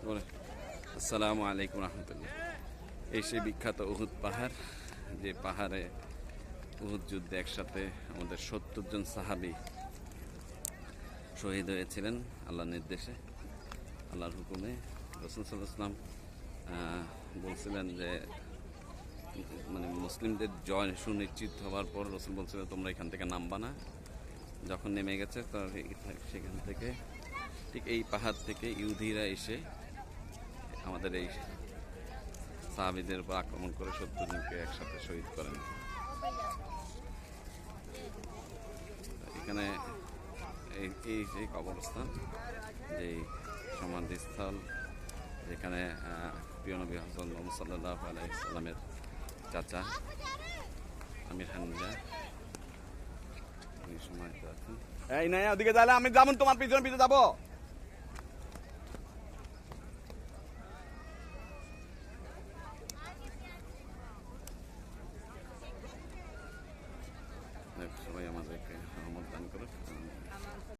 আসসালামু আলাইকুম রহমতুল্লাহ। এই সেই বিখ্যাত উহুদ পাহাড়, যে পাহাড়ে উহুদ যুদ্ধে একসাথে আমাদের ৭০ জন সাহাবী শহীদ হয়েছিলেন আল্লাহর নির্দেশে, আল্লাহর হুকুমে। রাসূল সাল্লাল্লাহু আলাইহি ওয়াসাল্লাম বলছিলেন যে মানে মুসলিমদের জয় সুনিশ্চিত হওয়ার পর রাসূল বলছিলেন তোমরা এখান থেকে নামবা না। যখন নেমে গেছে তো সেখান থেকে ঠিক এই পাহাড় থেকে ইহুদিরা এসে আমাদের এই সাহাবীদের উপর আক্রমণ করে ৭০ জনকে একসাথে শহীদ করেন। এখানে এই যে কবরস্থান, যে সমাধিস্থল, যেখানে প্রিয় নবী হযরত মুহাম্মদ সাল্লাল্লাহু আলাইহি সাল্লামের চাচা আমির হামজা এই সময় আছেন। এই না ওদিকে যাইলে আমি যেমন তোমার পিছনে পিছনে যাবো। সবাই আমাদেরকে রহমত দান করুক।